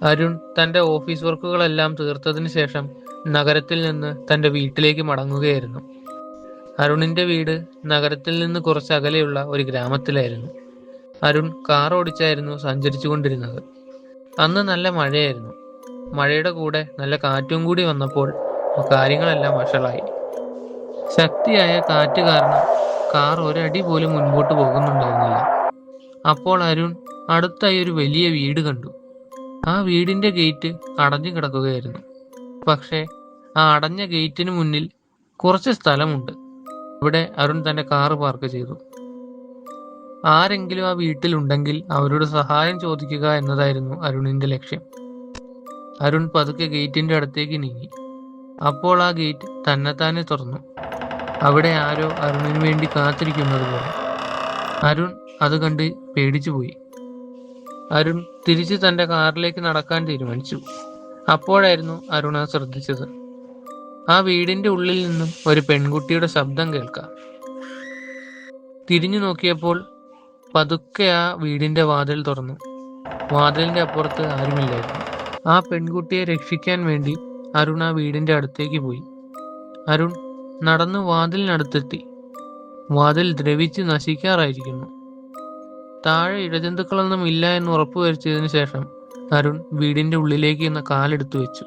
അരുൺ തന്റെ ഓഫീസ് വർക്കുകളെല്ലാം തീർത്തതിനു ശേഷം നഗരത്തിൽ നിന്ന് തന്റെ വീട്ടിലേക്ക് മടങ്ങുകയായിരുന്നു. അരുണിന്റെ വീട് നഗരത്തിൽ നിന്ന് കുറച്ച് അകലെയുള്ള ഒരു ഗ്രാമത്തിലായിരുന്നു. അരുൺ കാർ ഓടിച്ചായിരുന്നു സഞ്ചരിച്ചുകൊണ്ടിരുന്നത്. അന്ന് നല്ല മഴയായിരുന്നു. മഴയുടെ കൂടെ നല്ല കാറ്റും കൂടി വന്നപ്പോൾ കാര്യങ്ങളെല്ലാം വഷളായി. ശക്തിയായ കാറ്റ് കാരണം കാർ ഒരടി പോലും മുൻപോട്ട് പോകുന്നുണ്ടായിരുന്നില്ല. അപ്പോൾ അരുൺ അടുത്തായി ഒരു വലിയ വീട് കണ്ടു. ആ വീടിന്റെ ഗേറ്റ് അടഞ്ഞു കിടക്കുകയായിരുന്നു. പക്ഷേ ആ അടഞ്ഞ ഗേറ്റിന് മുന്നിൽ കുറച്ച് സ്ഥലമുണ്ട്. ഇവിടെ അരുൺ തന്റെ കാറ് പാർക്ക് ചെയ്തു. ആരെങ്കിലും ആ വീട്ടിലുണ്ടെങ്കിൽ അവരോട് സഹായം ചോദിക്കുക എന്നതായിരുന്നു അരുണിന്റെ ലക്ഷ്യം. അരുൺ പതുക്കെ ഗേറ്റിന്റെ അടുത്തേക്ക് നീങ്ങി. അപ്പോൾ ആ ഗേറ്റ് തന്നെത്താനെ തുറന്നു. അവിടെ ആരോ അരുണിന് വേണ്ടി കാത്തിരിക്കുന്നത് പോലെ. അരുൺ അത് കണ്ട് പേടിച്ചു പോയി. അരുൺ തിരിച്ച് തന്റെ കാറിലേക്ക് നടക്കാൻ തീരുമാനിച്ചു. അപ്പോഴായിരുന്നു അരുൺ അത് ശ്രദ്ധിച്ചത്. ആ വീടിന്റെ ഉള്ളിൽ നിന്നും ഒരു പെൺകുട്ടിയുടെ ശബ്ദം കേൾക്കാം. തിരിഞ്ഞു നോക്കിയപ്പോൾ പതുക്കെ ആ വീടിന്റെ വാതിൽ തുറന്നു. വാതിലിന്റെ അപ്പുറത്ത് ആരുമില്ലായിരുന്നു. ആ പെൺകുട്ടിയെ രക്ഷിക്കാൻ വേണ്ടി അരുൺ ആ വീടിന്റെ അടുത്തേക്ക് പോയി. അരുൺ നടന്ന് വാതിലിനടുത്തെത്തി. വാതിൽ ദ്രവിച്ച് നശിക്കാറായിരിക്കുന്നു. താഴെ ഇഴജന്തുക്കളൊന്നും ഇല്ല എന്ന് ഉറപ്പുവരുത്തിയതിനു ശേഷം അരുൺ വീടിന്റെ ഉള്ളിലേക്ക് കാലെടുത്തു വെച്ചു.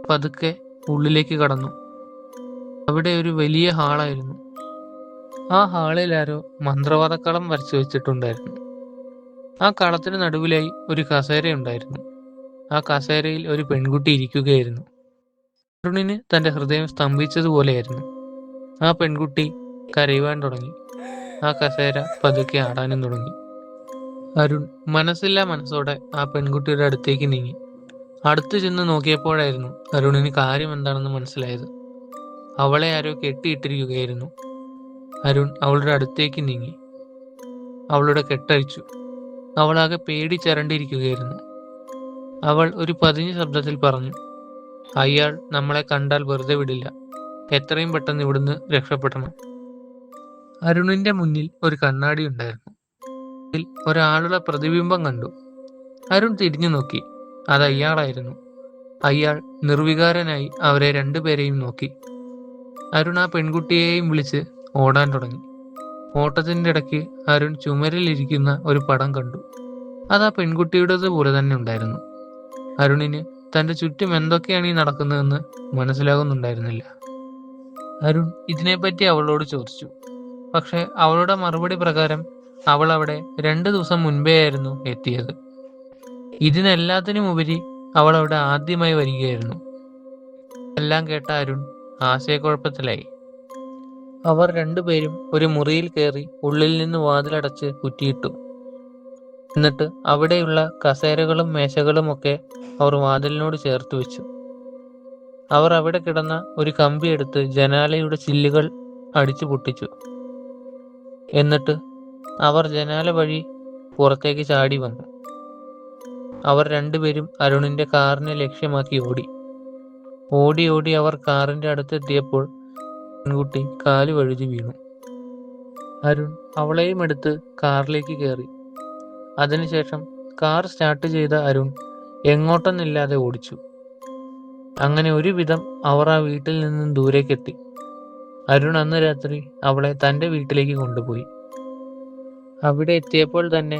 പതുക്കെ ഉള്ളിലേക്ക് കടന്നു. അവിടെ ഒരു വലിയ ഹാളായിരുന്നു. ആ ഹാളിൽ ആരോ മന്ത്രവാദക്കളം വരച്ചു വെച്ചിട്ടുണ്ടായിരുന്നു. ആ കളത്തിന് നടുവിലായി ഒരു കസേരയുണ്ടായിരുന്നു. ആ കസേരയിൽ ഒരു പെൺകുട്ടി ഇരിക്കുകയായിരുന്നു. അരുണിന് തന്റെ ഹൃദയം സ്തംഭിച്ചതുപോലെയായിരുന്നു. ആ പെൺകുട്ടി കരയുവാൻ തുടങ്ങി. ആ കസേര പതുക്കെ ആടാനും തുടങ്ങി. അരുൺ മനസ്സില്ലാ മനസ്സോടെ ആ പെൺകുട്ടിയുടെ അടുത്തേക്ക് നീങ്ങി. അടുത്തു ചെന്ന് നോക്കിയപ്പോഴായിരുന്നു അരുണിന് കാര്യം എന്താണെന്ന് മനസ്സിലായത്. അവളെ ആരോ കെട്ടിയിട്ടിരിക്കുകയായിരുന്നു. അരുൺ അവളുടെ അടുത്തേക്ക് നീങ്ങി. അവളുടെ കെട്ടഴിച്ചു. അവളാകെ പേടിച്ചരണ്ടിരിക്കുകയായിരുന്നു. അവൾ ഒരു പതിഞ്ഞ ശബ്ദത്തിൽ പറഞ്ഞു, അയാൾ നമ്മളെ കണ്ടാൽ വെറുതെ വിടില്ല. എത്രയും പെട്ടെന്ന് ഇവിടുന്ന് രക്ഷപ്പെടണം. അരുണിന്റെ മുന്നിൽ ഒരു കണ്ണാടി ഉണ്ടായിരുന്നു. അതിൽ ഒരാളുടെ പ്രതിബിംബം കണ്ടു. അരുൺ തിരിഞ്ഞു നോക്കി. അത് അയാളായിരുന്നു. അയാൾ നിർവികാരനായി അവരെ രണ്ടുപേരെയും നോക്കി. അരുൺ ആ പെൺകുട്ടിയെയും വിളിച്ച് ഓടാൻ തുടങ്ങി. ഓട്ടത്തിന്റെ ഇടയ്ക്ക് അരുൺ ചുമരിലിരിക്കുന്ന ഒരു പടം കണ്ടു. അത് ആ പെൺകുട്ടിയുടേത് പോലെ തന്നെ ഉണ്ടായിരുന്നു. അരുണിന് തന്റെ ചുറ്റും എന്തൊക്കെയാണ് ഈ നടക്കുന്നതെന്ന് മനസ്സിലാകുന്നുണ്ടായിരുന്നില്ല. അരുൺ ഇതിനെപ്പറ്റി അവളോട് ചോദിച്ചു. പക്ഷെ അവളുടെ മറുപടി പ്രകാരം അവൾ അവിടെ 2 ദിവസം മുൻപേ ആയിരുന്നു എത്തിയത്. ഇതിനെല്ലാത്തിനും ഉപരി അവൾ അവിടെ ആദ്യമായി വരികയായിരുന്നു. എല്ലാം കേട്ട അരുൺ ആശയക്കുഴപ്പത്തിലായി. അവർ രണ്ടുപേരും ഒരു മുറിയിൽ കയറി ഉള്ളിൽ നിന്ന് വാതിലടച്ച് കുറ്റിയിട്ടു. എന്നിട്ട് അവിടെയുള്ള കസേരകളും മേശകളും ഒക്കെ അവർ വാതിലിനോട് ചേർത്ത് വെച്ചു. അവർ അവിടെ കിടന്ന ഒരു കമ്പി എടുത്ത് ജനാലയുടെ ചില്ലുകൾ അടിച്ചു പൊട്ടിച്ചു. എന്നിട്ട് അവർ ജനാല വഴി പുറത്തേക്ക് ചാടി വന്നു. അവർ രണ്ടുപേരും അരുണിന്റെ കാറിനെ ലക്ഷ്യമാക്കി ഓടി. ഓടി ഓടി അവർ കാറിന്റെ അടുത്തെത്തിയപ്പോൾ പെൺകുട്ടി കാല് വഴുതി വീണു. അരുൺ അവളെയും എടുത്ത് കാറിലേക്ക് കയറി. അതിനുശേഷം കാർ സ്റ്റാർട്ട് ചെയ്ത അരുൺ എങ്ങോട്ടെന്നില്ലാതെ ഓടിച്ചു. അങ്ങനെ ഒരുവിധം അവർ ആ വീട്ടിൽ നിന്നും ദൂരേക്കെത്തി. അരുൺ അന്ന് രാത്രി അവളെ തന്റെ വീട്ടിലേക്ക് കൊണ്ടുപോയി. അവിടെ എത്തിയപ്പോൾ തന്നെ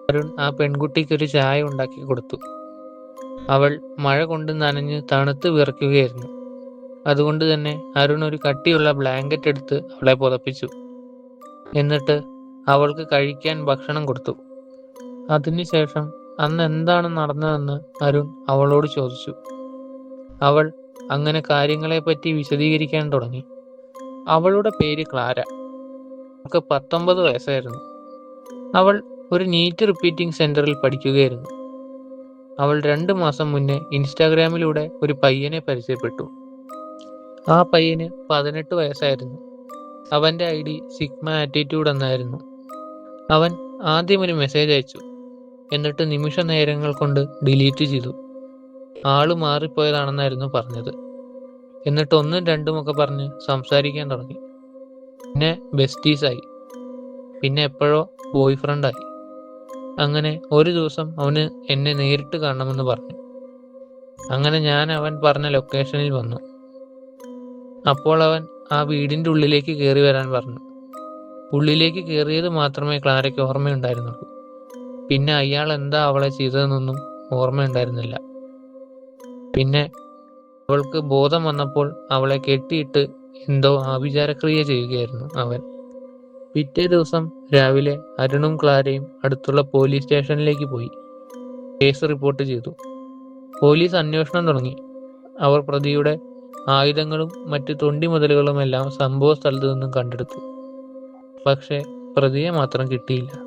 അരുൺ ആ പെൺകുട്ടിക്കൊരു ചായ ഉണ്ടാക്കി കൊടുത്തു. അവൾ മഴ കൊണ്ട് നനഞ്ഞ് തണുത്ത് വിറയ്ക്കുകയായിരുന്നു. അതുകൊണ്ട് തന്നെ അരുൺ ഒരു കട്ടിയുള്ള ബ്ലാങ്കറ്റ് എടുത്ത് അവളെ പുതപ്പിച്ചു. എന്നിട്ട് അവൾക്ക് കഴിക്കാൻ ഭക്ഷണം കൊടുത്തു. അതിനുശേഷം അന്ന് എന്താണ് നടന്നതെന്ന് അരുൺ അവളോട് ചോദിച്ചു. അവൾ അങ്ങനെ കാര്യങ്ങളെപ്പറ്റി വിശദീകരിക്കാൻ തുടങ്ങി. അവളുടെ പേര് ക്ലാര. അവൾക്ക് 19 വയസ്സായിരുന്നു. അവൾ ഒരു നീറ്റ് റിപ്പീറ്റിംഗ് സെന്ററിൽ പഠിക്കുകയായിരുന്നു. അവൾ 2 മാസം മുന്നേ ഇൻസ്റ്റാഗ്രാമിലൂടെ ഒരു പയ്യനെ പരിചയപ്പെട്ടു. ആ പയ്യന് 18 വയസ്സായിരുന്നു. അവന്റെ ID സിഗ്മ ആറ്റിറ്റ്യൂഡ് എന്നായിരുന്നു. അവൻ ആദ്യം ഒരു മെസ്സേജ് അയച്ചു. എന്നിട്ട് നിമിഷ നേരങ്ങൾ കൊണ്ട് ഡിലീറ്റ് ചെയ്തു. ആള് മാറിപ്പോയതാണെന്നായിരുന്നു പറഞ്ഞത്. എന്നിട്ട് 1ഉം 2ഉം ഒക്കെ പറഞ്ഞ് സംസാരിക്കാൻ തുടങ്ങി. പിന്നെ ബെസ്റ്റീസായി. പിന്നെ എപ്പോഴോ ബോയ് ഫ്രണ്ടായി. അങ്ങനെ ഒരു ദിവസം അവന് എന്നെ നേരിട്ട് കാണണമെന്ന് പറഞ്ഞു. അങ്ങനെ ഞാൻ അവൻ പറഞ്ഞ ലൊക്കേഷനിൽ വന്നു. അപ്പോൾ അവൻ ആ വീടിന്റെ ഉള്ളിലേക്ക് കയറി വരാൻ പറഞ്ഞു. ഉള്ളിലേക്ക് കയറിയത് മാത്രമേ ക്ലാരയ്ക്ക് ഓർമ്മയുണ്ടായിരുന്നുള്ളൂ. പിന്നെ അയാൾ എന്താ അവളെ ചെയ്തതെന്നൊന്നും ഓർമ്മയുണ്ടായിരുന്നില്ല. പിന്നെ അവൾക്ക് ബോധം വന്നപ്പോൾ അവളെ കെട്ടിയിട്ട് എന്തോ ആഭിചാരക്രിയ ചെയ്യുകയായിരുന്നു അവൻ. പിറ്റേ ദിവസം രാവിലെ അരുണും ക്ലാരയും അടുത്തുള്ള പോലീസ് സ്റ്റേഷനിലേക്ക് പോയി കേസ് റിപ്പോർട്ട് ചെയ്തു. പോലീസ് അന്വേഷണം തുടങ്ങി. അവർ പ്രതിയുടെ ആയുധങ്ങളും മറ്റ് തൊണ്ടിമുതലുകളുമെല്ലാം സംഭവ സ്ഥലത്തു നിന്നും കണ്ടെടുത്തു. പക്ഷേ പ്രതിയെ മാത്രം കിട്ടിയില്ല.